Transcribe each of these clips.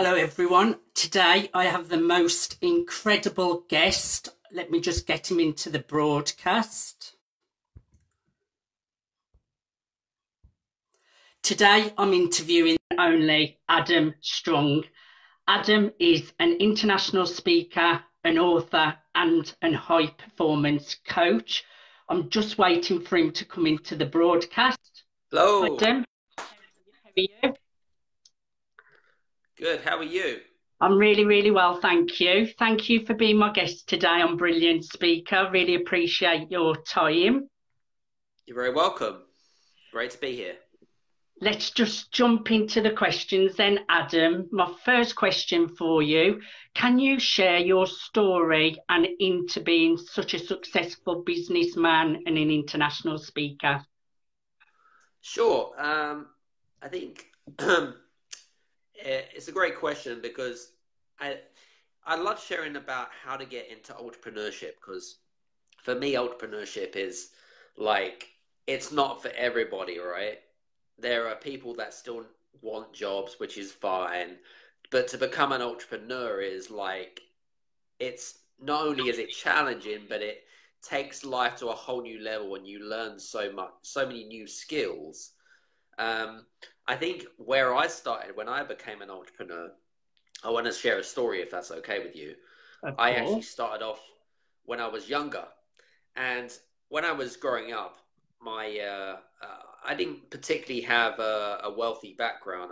Hello everyone. Today I have the most incredible guest. Let me just get him into the broadcast. Today I'm interviewing only Adam Strong. Adam is an international speaker, an author and an high performance coach. I'm just waiting for him to come into the broadcast. Hello. Adam, how are you? Good. How are you? I'm really, really well, thank you. Thank you for being my guest today on Brilliant Speaker. Really appreciate your time. You're very welcome. Great to be here. Let's just jump into the questions then, Adam. My first question for you, can you share your story and into being such a successful businessman and an international speaker? Sure. I think it's a great question because I I love sharing about how to get into entrepreneurship because for me, entrepreneurship is like it's not for everybody, right? There are people that still want jobs, which is fine, but to become an entrepreneur is like it's not only is it challenging, but it takes life to a whole new level and you learn so much, so many new skills. Um, I think where I started when I became an entrepreneur, I want to share a story if that's okay with you. Of I actually course. started off when I was younger, and when I was growing up, my I didn't particularly have a wealthy background.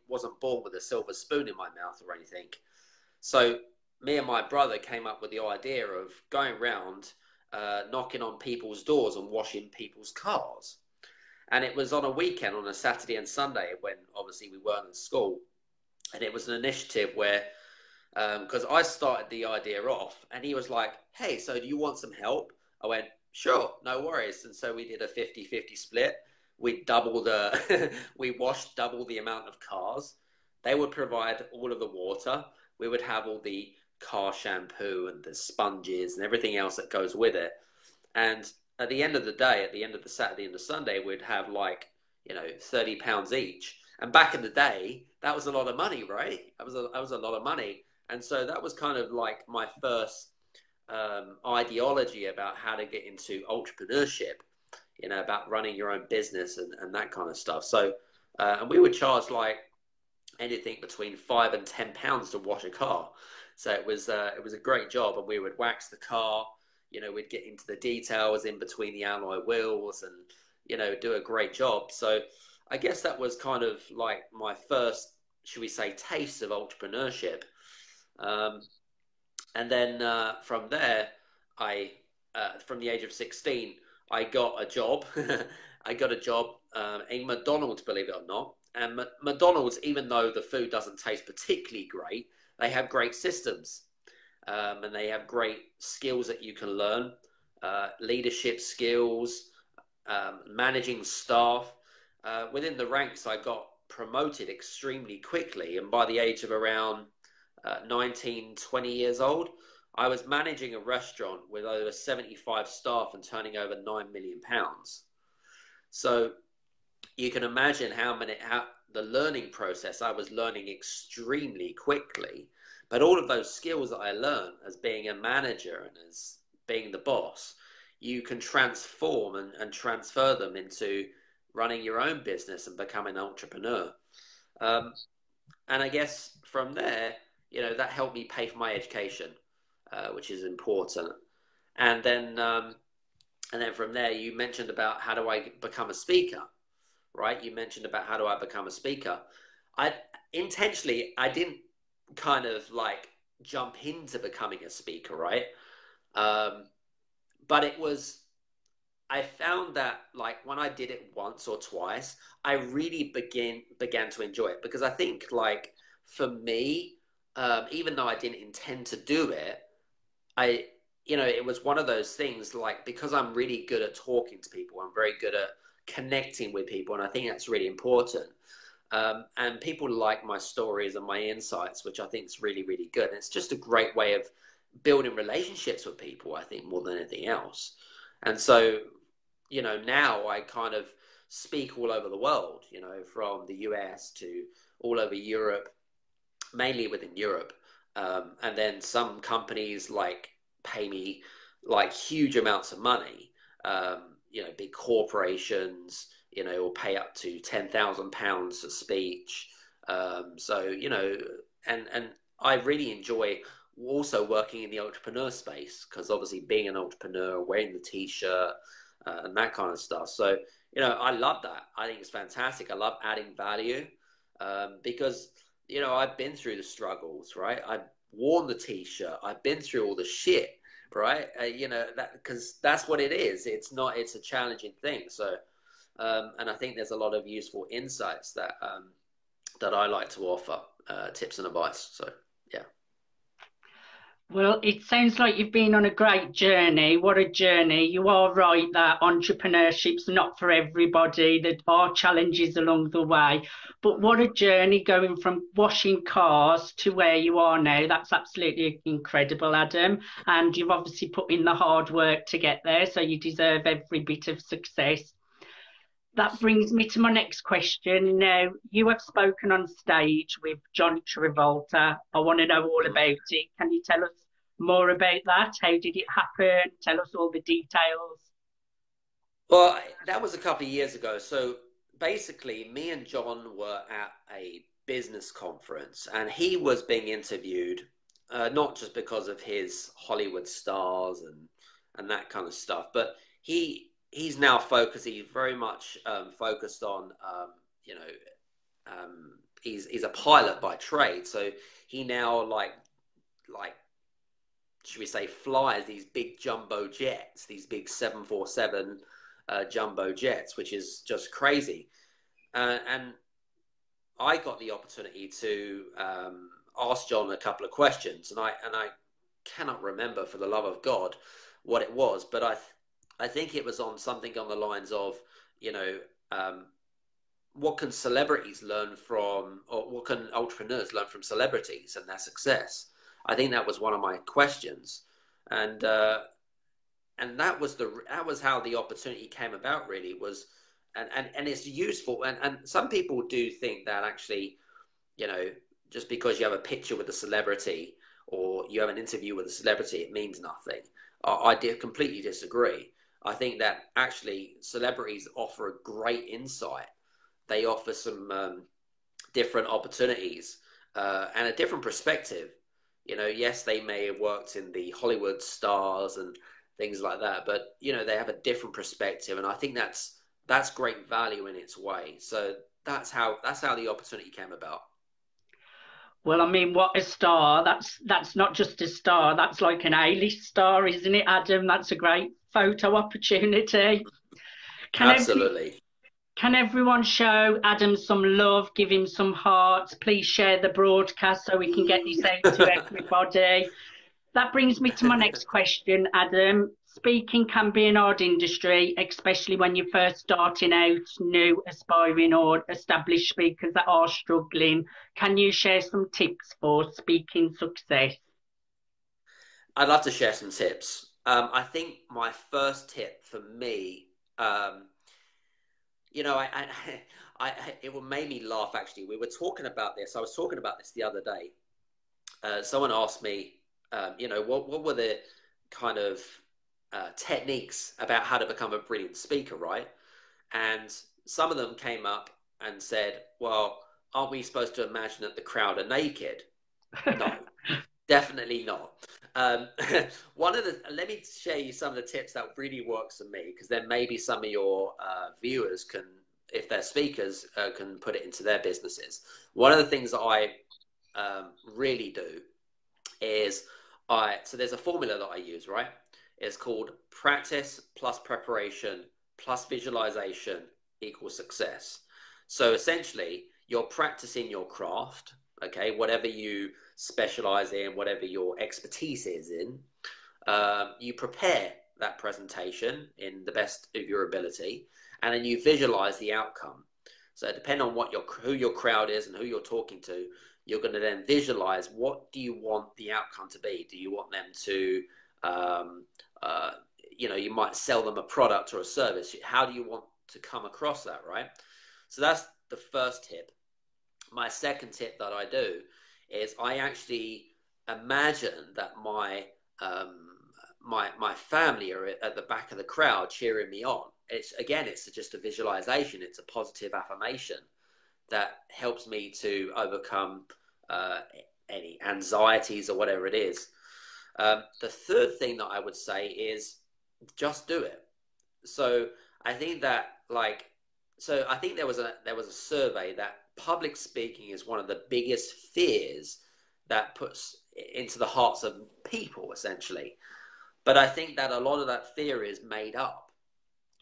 Wasn't born with a silver spoon in my mouth or anything. So me and my brother came up with the idea of going around knocking on people's doors and washing people's cars. And it was on a weekend, on a Saturday and Sunday, when obviously we weren't in school. And it was an initiative where, because I started the idea off, and he was like, "Hey, so do you want some help?" I went, "Sure, no worries." And so we did a 50-50 split. We doubled, we washed double the amount of cars. They would provide all of the water. We would have all the car shampoo and the sponges and everything else that goes with it. And at the end of the day, at the end of the Saturday and the Sunday, we'd have like, £30 each. And back in the day, that was a lot of money, right? That was a lot of money. And so that was kind of like my first ideology about how to get into entrepreneurship, about running your own business and that kind of stuff. So, and we would charge like anything between £5 and £10 to wash a car. So it was a great job, and we would wax the car. We'd get into the details in between the alloy wheels, and do a great job. So I guess that was kind of like my first, should we say, taste of entrepreneurship. Um, and then from there, from the age of 16, I got a job. I got a job in McDonald's, believe it or not. And McDonald's, even though the food doesn't taste particularly great, they have great systems, and they have great skills that you can learn, leadership skills, managing staff. Within the ranks, I got promoted extremely quickly. And by the age of around 19, 20 years old, I was managing a restaurant with over 75 staff and turning over £9 million. So you can imagine how the learning process, I was learning extremely quickly. But all of those skills that I learned as being a manager and as being the boss, you can transform and transfer them into running your own business and becoming an entrepreneur. Um, and I guess from there, that helped me pay for my education, which is important. And then, from there, you mentioned about how do I become a speaker, right? You mentioned about how do I become a speaker. I intentionally, I didn't kind of like jump into becoming a speaker, right? Um, but I found that like when I did it once or twice, I really began to enjoy it because I think like for me, even though I didn't intend to do it, I it was one of those things like because I'm really good at talking to people, I'm very good at connecting with people, and I think that's really important. And people like my stories and my insights, which I think is really, really good. And it's just a great way of building relationships with people, I think, more than anything else. And so, now I kind of speak all over the world, from the US to all over Europe, mainly within Europe. And then some companies like pay me like huge amounts of money. Big corporations, will pay up to £10,000 a speech. And I really enjoy also working in the entrepreneur space, because obviously being an entrepreneur, wearing the t-shirt, and that kind of stuff. So, I love that. I think it's fantastic. I love adding value, because, I've been through the struggles, right? I've worn the t-shirt. I've been through all the shit, right? Because that's what it is. It's a challenging thing. So, and I think there's a lot of useful insights that I like to offer, tips and advice. So, yeah. Well, it sounds like you've been on a great journey. What a journey. You are right that entrepreneurship's not for everybody. There are challenges along the way. But what a journey going from washing cars to where you are now. That's absolutely incredible, Adam. And you've obviously put in the hard work to get there, so you deserve every bit of success. That brings me to my next question. Now, you have spoken on stage with John Travolta. I want to know all about it. Can you tell us more about that? How did it happen? Tell us all the details. Well, that was a couple of years ago. So basically, me and John were at a business conference, and he was being interviewed, not just because of his Hollywood stars and that kind of stuff, but he's now focused. He's very much focused on, he's a pilot by trade. So he now like should we say flies these big jumbo jets, these big 747 jumbo jets, which is just crazy. And I got the opportunity to ask John a couple of questions, and I cannot remember for the love of God what it was, but I think it was on something on the lines of, what can celebrities learn from, or what can entrepreneurs learn from celebrities and their success? I think that was one of my questions, and that was how the opportunity came about. Really was, and it's useful. And some people do think that actually, just because you have a picture with a celebrity or you have an interview with a celebrity, it means nothing. I did completely disagree. I think that actually celebrities offer a great insight. They offer some different opportunities and a different perspective. Yes, they may have worked in the Hollywood stars and things like that, but they have a different perspective, and I think that's great value in its way. So that's how the opportunity came about. Well, I mean, what a star. That's not just a star, that's like an A-list star, isn't it, Adam? That's a great photo opportunity. Can every, Absolutely. can everyone show Adam some love, give him some hearts? Please share the broadcast so we can get this out to everybody. That brings me to my next question, Adam. Speaking can be an hard industry, especially when you're first starting out, new, aspiring, or established speakers that are struggling. Can you share some tips for speaking success? I'd love to share some tips. I think my first tip for me, it made me laugh actually. We were talking about this. I was talking about this the other day. Someone asked me, what were the kind of techniques about how to become a brilliant speaker, right? And some of them came up and said, well, aren't we supposed to imagine that the crowd are naked? No, definitely not. Let me share you some of the tips that really works for me, because then maybe some of your viewers can, if they're speakers, can put it into their businesses. One of the things that I really do is so there's a formula that I use, right? It's called practice plus preparation plus visualization equals success. So essentially, you're practicing your craft, okay, whatever you specialize in, whatever your expertise is in. You prepare that presentation in the best of your ability, and then you visualize the outcome. So depending on who your crowd is and who you're talking to, you're going to then visualize, what do you want the outcome to be? Do you want them to, you might sell them a product or a service. How do you want to come across that, right? So that's the first tip. My second tip that I do is I actually imagine that my family are at the back of the crowd cheering me on. It's just a visualization. It's a positive affirmation that helps me to overcome uh, any anxieties or whatever it is. The third thing that I would say is just do it. So I think that I think there was a survey that public speaking is one of the biggest fears that puts into the hearts of people essentially. But I think that a lot of that fear is made up.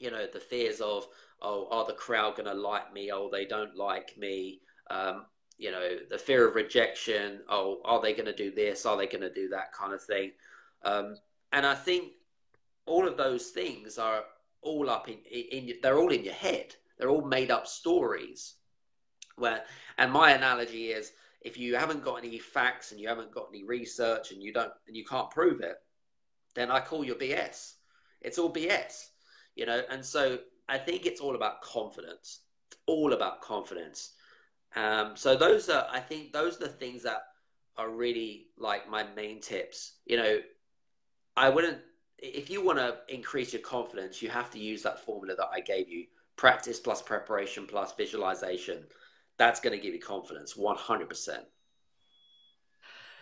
The fears of, oh, are the crowd going to like me? Oh, they don't like me. The fear of rejection. Oh, are they going to do this? Are they going to do that kind of thing? And I think all of those things are all up they're all in your head. They're all made up stories. And my analogy is, if you haven't got any facts and you haven't got any research and you can't prove it, then I call you BS. It's all BS, And so I think it's all about confidence. It's all about confidence. So I think those are the things that are really like my main tips. I wouldn't, if you want to increase your confidence, you have to use that formula that I gave you: practice plus preparation plus visualization. That's going to give you confidence, 100%.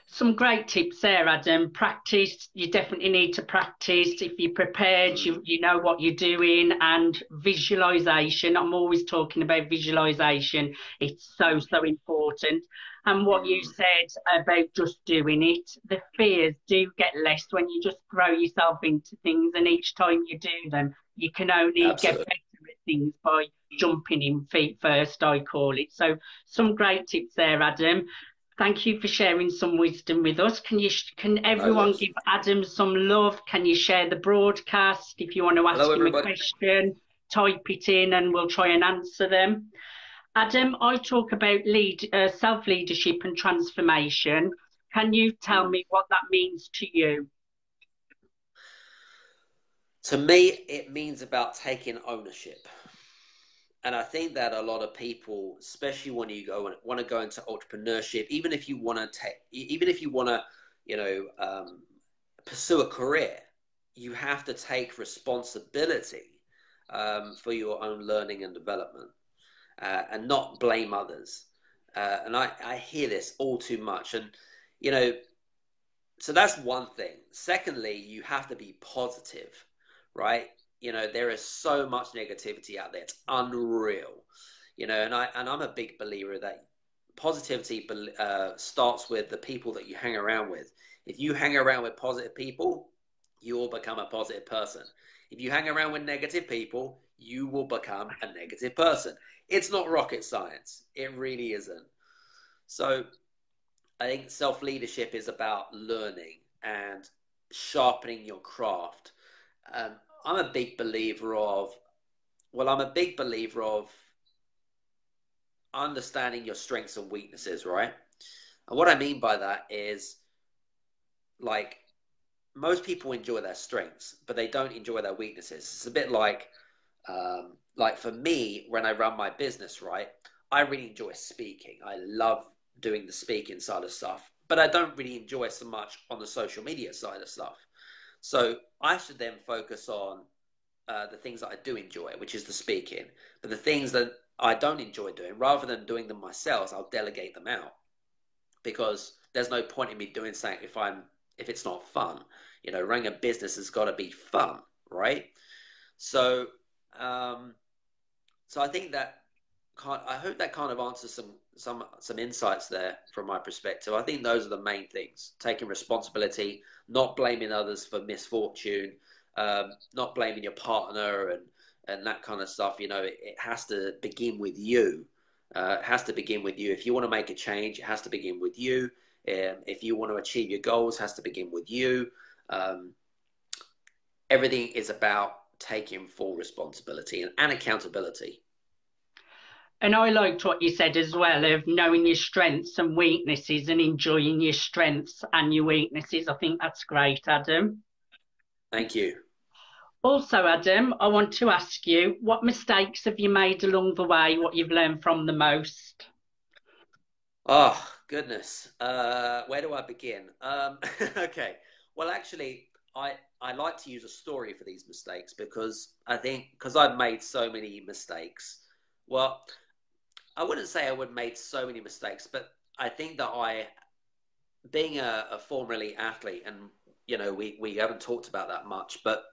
Some great tips there, Adam. Practice. You definitely need to practice. If you're prepared, you know what you're doing. And visualization. I'm always talking about visualization. It's so important. And what you said about just doing it, the fears do get less when you just throw yourself into things. And each time you do them, you can only get Absolutely. better at things by jumping in feet first, I call it. So some great tips there, Adam. Thank you for sharing some wisdom with us. Can No everyone worries. give Adam some love? Can you share the broadcast? If you want to Hello, ask him a everybody. question, type it in and we'll try and answer them. Adam, I talk about self-leadership and transformation. Can you tell me what that means to you? To me, it means about taking ownership. And I think that a lot of people, especially when you want to go into entrepreneurship, even if you want to, pursue a career, you have to take responsibility for your own learning and development, and not blame others. And I hear this all too much. And, you know, so that's one thing. Secondly, you have to be positive, right? There is so much negativity out there. It's unreal. And I'm a big believer that positivity starts with the people that you hang around with. If you hang around with positive people, you will become a positive person. If you hang around with negative people, you will become a negative person. It's not rocket science. It really isn't. So I think self-leadership is about learning and sharpening your craft. Um, I'm a big believer of, I'm a big believer of understanding your strengths and weaknesses, right? And what I mean by that is, like, most people enjoy their strengths, but they don't enjoy their weaknesses. It's a bit like for me, when I run my business, right, I really enjoy speaking. I love doing the speaking side of stuff, but I don't really enjoy so much on the social media side of stuff. So I should then focus on the things that I do enjoy, which is the speaking. But the things that I don't enjoy doing, rather than doing them myself, I'll delegate them out, because there's no point in me doing something if it's not fun. Running a business has got to be fun, right? So, um, so I think I hope that kind of answers some insights there from my perspective. I think those are the main things: taking responsibility, not blaming others for misfortune, not blaming your partner and that kind of stuff. It has to begin with you. It has to begin with you. If you want to make a change, it has to begin with you. If you want to achieve your goals, it has to begin with you. Um, Everything is about taking full responsibility and accountability. And I liked what you said as well, of knowing your strengths and weaknesses and enjoying your strengths and your weaknesses. I think that's great, Adam. Thank you. Also, Adam, I want to ask you, what mistakes have you made along the way? What you've learned from the most? Oh, Goodness. Where do I begin? Okay. Well, actually, I like to use a story for these mistakes because I think because I've made so many mistakes. Well, I wouldn't say I would have made so many mistakes, but I think that being a former elite athlete, and we haven't talked about that much, but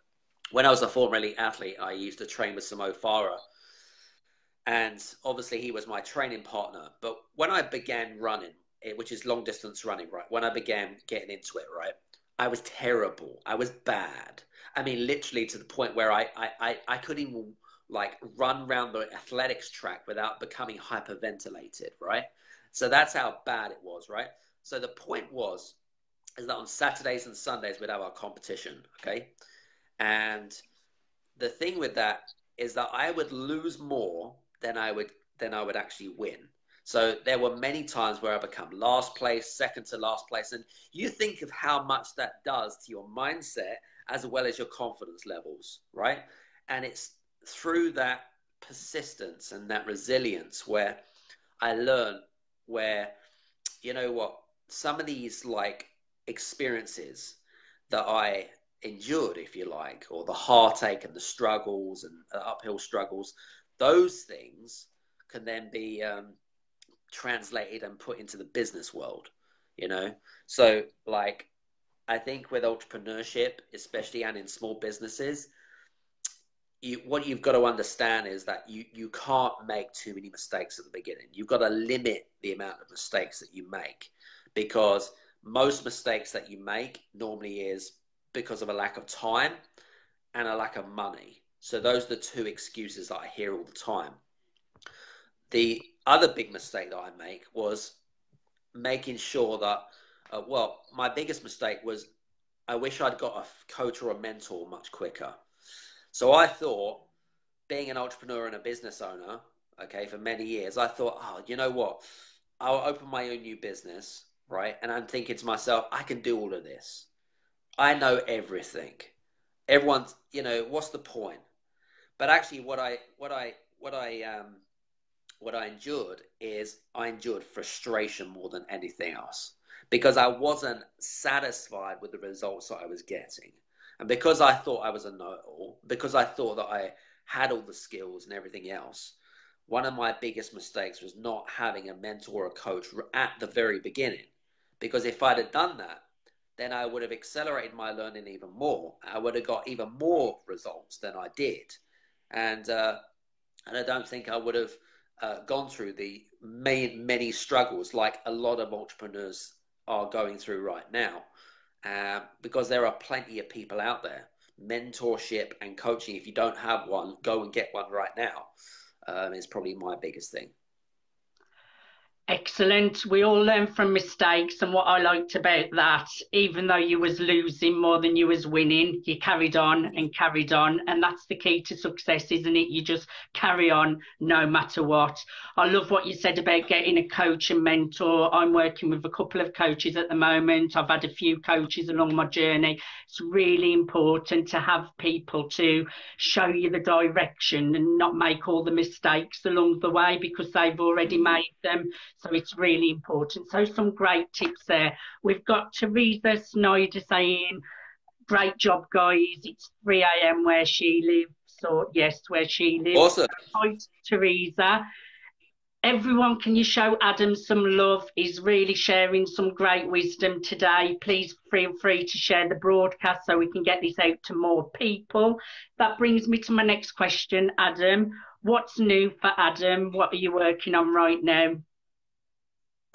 when I was a former elite athlete, I used to train with Samo Farah, and obviously he was my training partner. But when I began running, which is long distance running, right? When I began getting into it, right, I was terrible. I was bad. I mean, literally to the point where I couldn't even like run around the athletics track without becoming hyperventilated, right? So that's how bad it was, right? So the point was, is that on Saturdays and Sundays we'd have our competition, okay? And the thing with that is that I would lose more than I would actually win. So there were many times where I become last place, second to last place, and you think of how much that does to your mindset as well as your confidence levels, right? And it's through that persistence and that resilience where I learned where, you know what, some of these like experiences that I endured, if you like, or the heartache and the struggles and uphill struggles, those things can then be translated and put into the business world, you know? So, like, I think with entrepreneurship, especially and in small businesses, what you've got to understand is that you can't make too many mistakes at the beginning. You've got to limit the amount of mistakes that you make because most mistakes that you make normally is because of a lack of time and a lack of money. So those are the two excuses that I hear all the time. The other big mistake that I make was making sure that, my biggest mistake was I wish I'd got a coach or a mentor much quicker. So I thought, being an entrepreneur and a business owner, okay, for many years, I thought, oh, you know what? I'll open my own new business, right? And I'm thinking to myself, I can do all of this. I know everything. Everyone's, what's the point? But actually, what I endured is I endured frustration more than anything else because I wasn't satisfied with the results that I was getting. And because I thought I was a know-it-all, because I thought that I had all the skills and everything else, one of my biggest mistakes was not having a mentor or a coach at the very beginning. Because if I'd have done that, then I would have accelerated my learning even more. I would have got even more results than I did. And I don't think I would have gone through the many struggles like a lot of entrepreneurs are going through right now. Because there are plenty of people out there. Mentorship and coaching, if you don't have one, go and get one right now. Is probably my biggest thing. Excellent. We all learn from mistakes, and what I liked about that, even though you was losing more than you was winning, you carried on and carried on, and that's the key to success, isn't it? You just carry on no matter what. I love what you said about getting a coach and mentor. I'm working with a couple of coaches at the moment. I've had a few coaches along my journey. It's really important to have people to show you the direction and not make all the mistakes along the way because they've already made them. So it's really important. So some great tips there. We've got Teresa Snyder saying, great job, guys. It's 3 a.m. where she lives. So yes, where she lives. Awesome. Hi, Teresa. Everyone, can you show Adam some love? He's really sharing some great wisdom today. Please feel free to share the broadcast so we can get this out to more people. That brings me to my next question, Adam. What's new for Adam? What are you working on right now?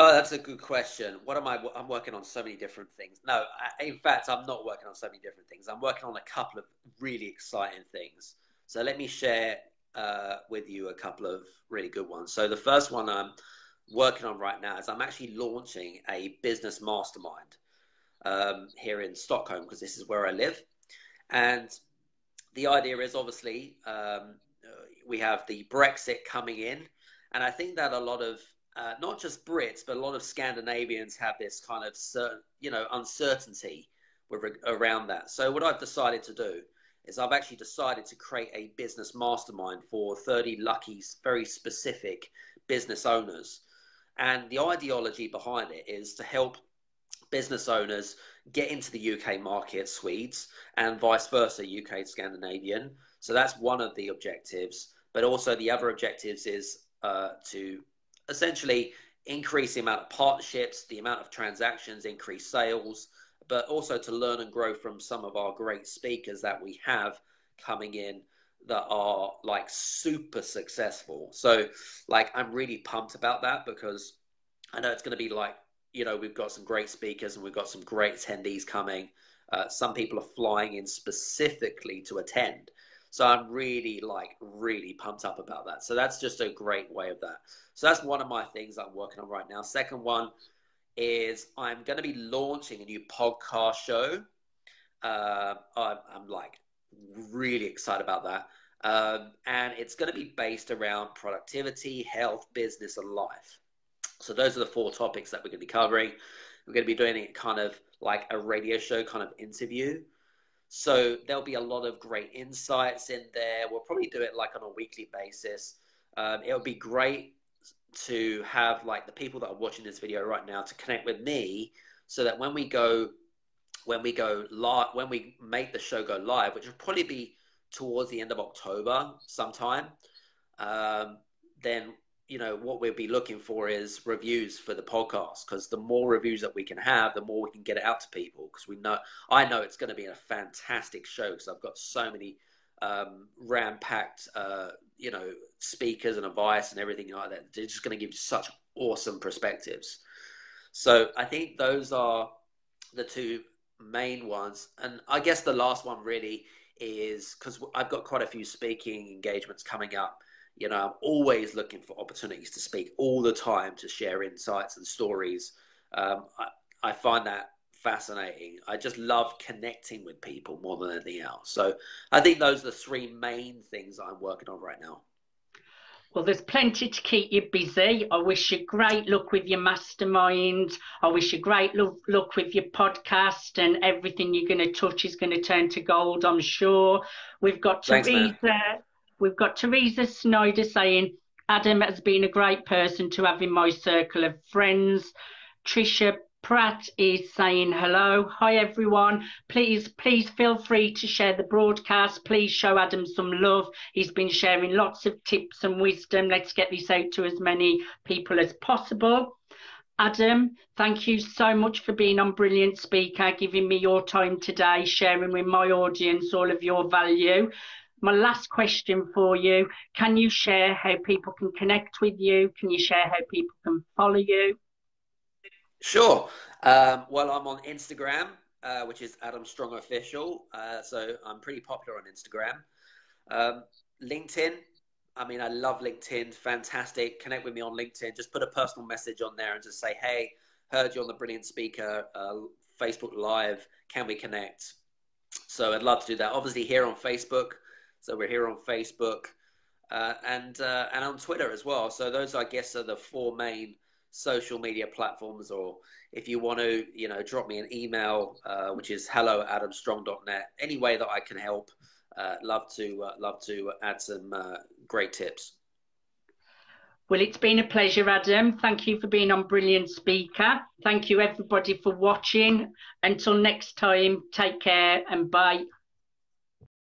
Oh, that's a good question. I'm working on so many different things. No, in fact, I'm not working on so many different things. I'm working on a couple of really exciting things. So let me share with you a couple of really good ones. So the first one I'm working on right now is I'm actually launching a business mastermind here in Stockholm because this is where I live. And the idea is obviously we have the Brexit coming in. And I think that a lot of not just Brits, but a lot of Scandinavians have this kind of uncertainty around that. So what I've decided to do is I've actually decided to create a business mastermind for 30 lucky, very specific business owners. And the ideology behind it is to help business owners get into the UK market, Swedes, and vice versa, UK Scandinavian. So that's one of the objectives. But also the other objectives is to essentially increase the amount of partnerships, the amount of transactions, increase sales, but also to learn and grow from some of our great speakers that we have coming in that are like super successful. So like I'm really pumped about that because I know it's going to be like, you know, we've got some great speakers and we've got some great attendees coming. Some people are flying in specifically to attend. So I'm really pumped up about that. So that's just a great way of that. So that's one of my things I'm working on right now. Second one is I'm going to be launching a new podcast show. I'm like really excited about that. And it's going to be based around productivity, health, business, and life. So those are the 4 topics that we're going to be covering. We're going to be doing it kind of like a radio show kind of interview. So there'll be a lot of great insights in there. We'll probably do it like on a weekly basis. It'll be great to have like the people that are watching this video right now to connect with me so that when we make the show go live, which will probably be towards the end of October sometime, then you know what we'll be looking for is reviews for the podcast, because the more reviews that we can have, the more we can get it out to people, because I know it's going to be a fantastic show because I've got so many ram-packed you know, speakers and advice and everything like that. They're just going to give you such awesome perspectives. So I think those are the 2 main ones. And I guess the last one really is, because I've got quite a few speaking engagements coming up. You know, I'm always looking for opportunities to speak all the time, to share insights and stories. I find that fascinating. I just love connecting with people more than anything else. So I think those are the 3 main things I'm working on right now. Well, there's plenty to keep you busy. I wish you great luck with your mastermind. I wish you great luck with your podcast, and everything you're going to touch is going to turn to gold, I'm sure. We've got Teresa Snyder saying, Adam has been a great person to have in my circle of friends. Trisha Pratt is saying hello. Hi, everyone. Please feel free to share the broadcast. Please show Adam some love. He's been sharing lots of tips and wisdom. Let's get this out to as many people as possible. Adam, thank you so much for being on Brilliant Speaker, giving me your time today, sharing with my audience all of your value. My last question for you, can you share how people can connect with you? Can you share how people can follow you? Sure. Well, I'm on Instagram, which is Adam Strong Official. So I'm pretty popular on Instagram. LinkedIn. I mean, I love LinkedIn. Fantastic. Connect with me on LinkedIn. Just put a personal message on there and just say, hey, heard you on the Brilliant Speaker, Facebook Live. Can we connect? So I'd love to do that. Obviously here on Facebook. So we're here on Facebook and on Twitter as well. So those, I guess, are the 4 main social media platforms. Or if you want to, you know, drop me an email, which is hello@adamstrong.net. Any way that I can help, love to add some great tips. Well, it's been a pleasure, Adam. Thank you for being on Brilliant Speaker. Thank you, everybody, for watching. Until next time, take care and bye.